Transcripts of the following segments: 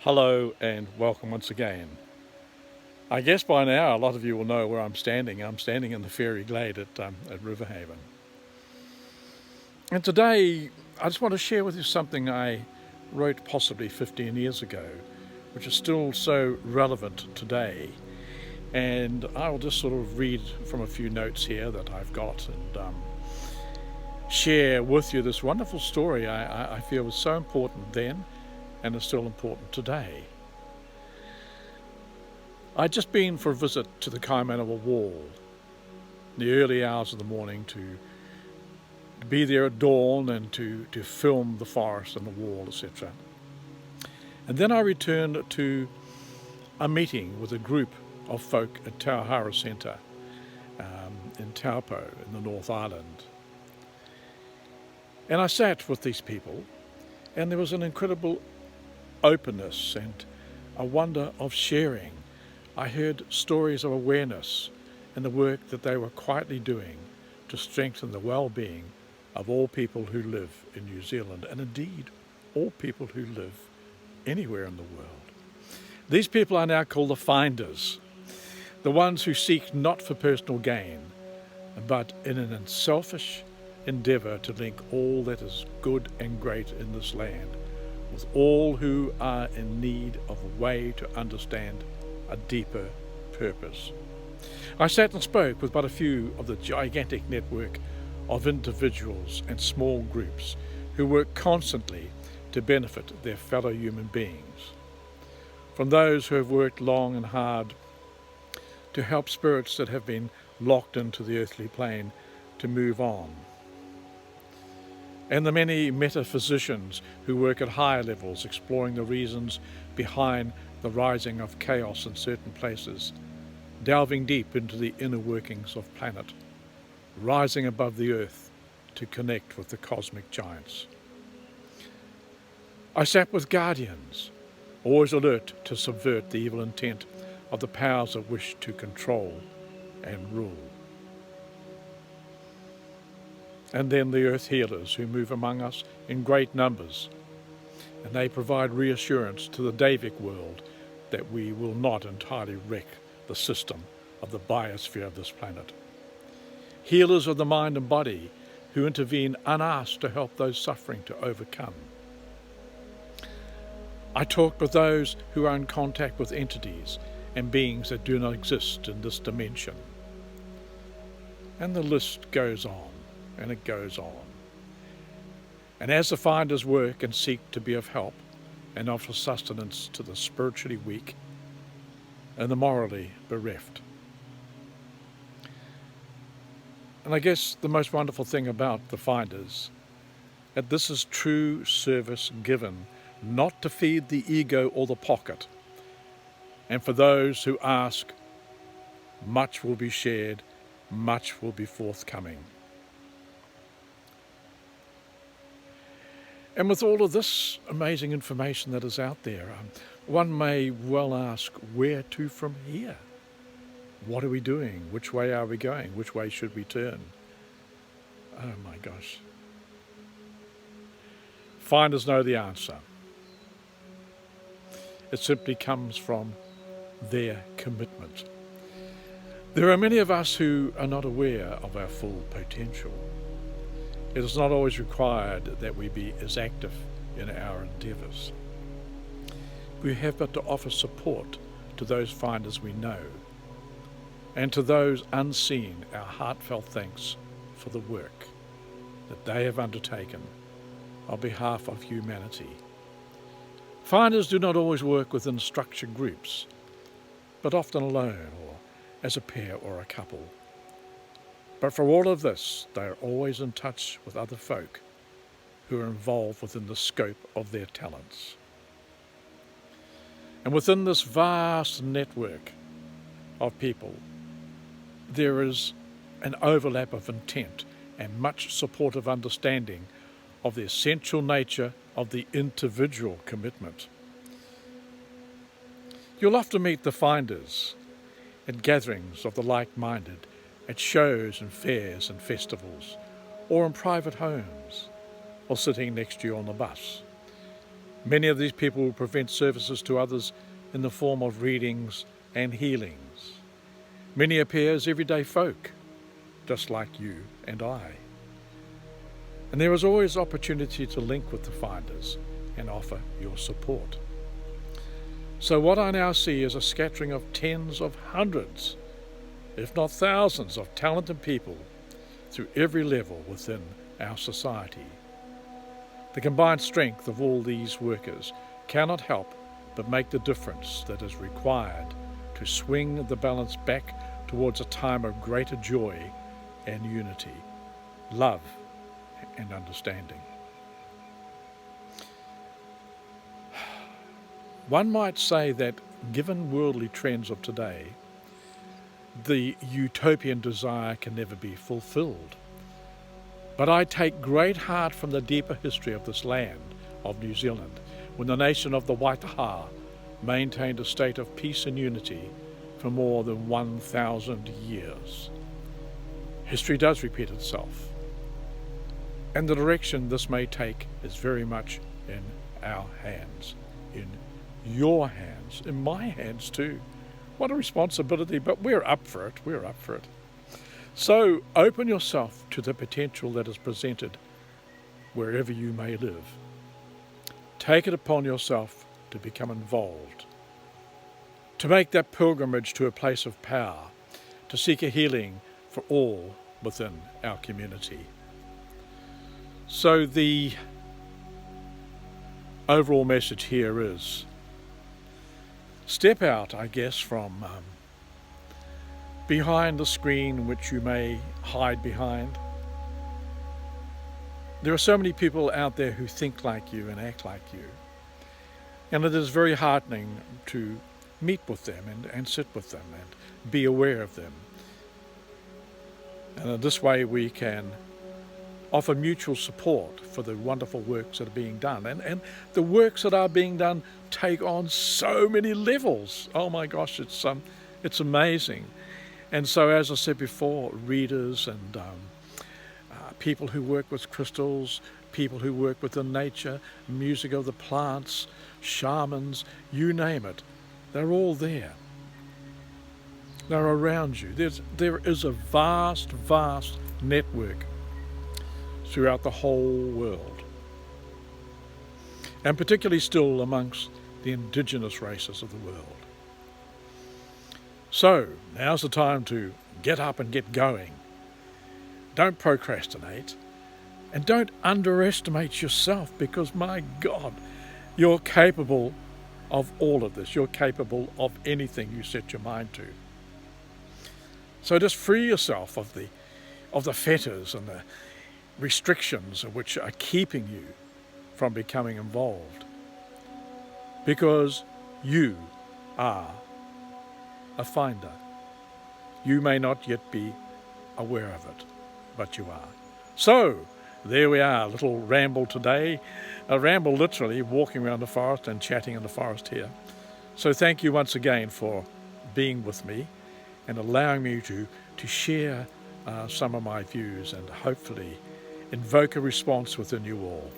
Hello and welcome once again. I guess by now a lot of you will know where I'm standing. I'm standing in the Fairy Glade at Riverhaven. And today I just want to share with you something I wrote possibly 15 years ago, which is still so relevant today. And I'll just sort of read from a few notes here that I've got and share with you this wonderful story I feel was so important then and is still important today. I'd just been for a visit to the Kaimanawa Wall in the early hours of the morning to be there at dawn and to film the forest and the wall, etc. And then I returned to a meeting with a group of folk at Tauhara Centre in Taupo in the North Island. And I sat with these people, and there was an incredible openness and a wonder of sharing. I heard stories of awareness and the work that they were quietly doing to strengthen the well-being of all people who live in New Zealand, and indeed all people who live anywhere in the world. These people are now called the finders, the ones who seek not for personal gain, but in an unselfish endeavour to link all that is good and great in this land with all who are in need of a way to understand a deeper purpose. I sat and spoke with but a few of the gigantic network of individuals and small groups who work constantly to benefit their fellow human beings. From those who have worked long and hard to help spirits that have been locked into the earthly plane to move on, and the many metaphysicians who work at higher levels exploring the reasons behind the rising of chaos in certain places, delving deep into the inner workings of planet, rising above the earth to connect with the cosmic giants. I sat with guardians, always alert to subvert the evil intent of the powers that wish to control and rule. And then the earth healers who move among us in great numbers, and they provide reassurance to the Davic world that we will not entirely wreck the system of the biosphere of this planet. Healers of the mind and body who intervene unasked to help those suffering to overcome. I talk with those who are in contact with entities and beings that do not exist in this dimension. And the list goes on. And it goes on. And as the finders work and seek to be of help and offer sustenance to the spiritually weak and the morally bereft. And I guess the most wonderful thing about the finders, that this is true service given, not to feed the ego or the pocket. And for those who ask, much will be shared, much will be forthcoming. And with all of this amazing information that is out there, one may well ask, where to from here? What are we doing? Which way are we going? Which way should we turn? Oh my gosh. Finders know the answer. It simply comes from their commitment. There are many of us who are not aware of our full potential. It is not always required that we be as active in our endeavours. We have but to offer support to those finders we know, and to those unseen our heartfelt thanks for the work that they have undertaken on behalf of humanity. Finders do not always work within structured groups, but often alone or as a pair or a couple. But for all of this, they are always in touch with other folk who are involved within the scope of their talents. And within this vast network of people, there is an overlap of intent and much supportive understanding of the essential nature of the individual commitment. You'll often meet the finders at gatherings of the like-minded, at shows and fairs and festivals, or in private homes, or sitting next to you on the bus. Many of these people will present services to others in the form of readings and healings. Many appear as everyday folk, just like you and I. And there is always opportunity to link with the finders and offer your support. So what I now see is a scattering of tens of hundreds, if not thousands, of talented people through every level within our society. The combined strength of all these workers cannot help but make the difference that is required to swing the balance back towards a time of greater joy and unity, love and understanding. One might say that, given worldly trends of today, the utopian desire can never be fulfilled. But I take great heart from the deeper history of this land of New Zealand, when the nation of the Waitaha maintained a state of peace and unity for more than 1,000 years. History does repeat itself, and the direction this may take is very much in our hands, in your hands, in my hands too. What a responsibility, but we're up for it, So open yourself to the potential that is presented wherever you may live. Take it upon yourself to become involved, to make that pilgrimage to a place of power, to seek a healing for all within our community. So the overall message here is, step out, I guess, from behind the screen which you may hide behind. There are so many people out there who think like you and act like you. And it is very heartening to meet with them and sit with them and be aware of them. And in this way we can offer mutual support for the wonderful works that are being done. And the works that are being done take on so many levels. Oh my gosh, it's amazing. And so, as I said before, readers and people who work with crystals, people who work with the nature, music of the plants, shamans, you name it, they're all there. They're around you. There is a vast, vast network throughout the whole world, and particularly still amongst the indigenous races of the world. So, now's the time to get up and get going. Don't procrastinate, and don't underestimate yourself, because my God, you're capable of all of this. You're capable of anything you set your mind to. So just free yourself of the fetters and the restrictions which are keeping you from becoming involved, because you are a finder. You may not yet be aware of it, but you are. So there we are, a little ramble today, a ramble literally, walking around the forest and chatting in the forest here. So thank you once again for being with me and allowing me to share some of my views and hopefully invoke a response within you all.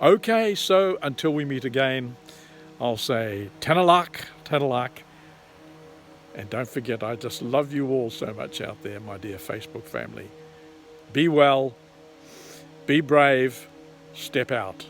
Okay, so until we meet again, I'll say tēnā lāk. And don't forget, I just love you all so much out there, my dear Facebook family. Be well, be brave, step out.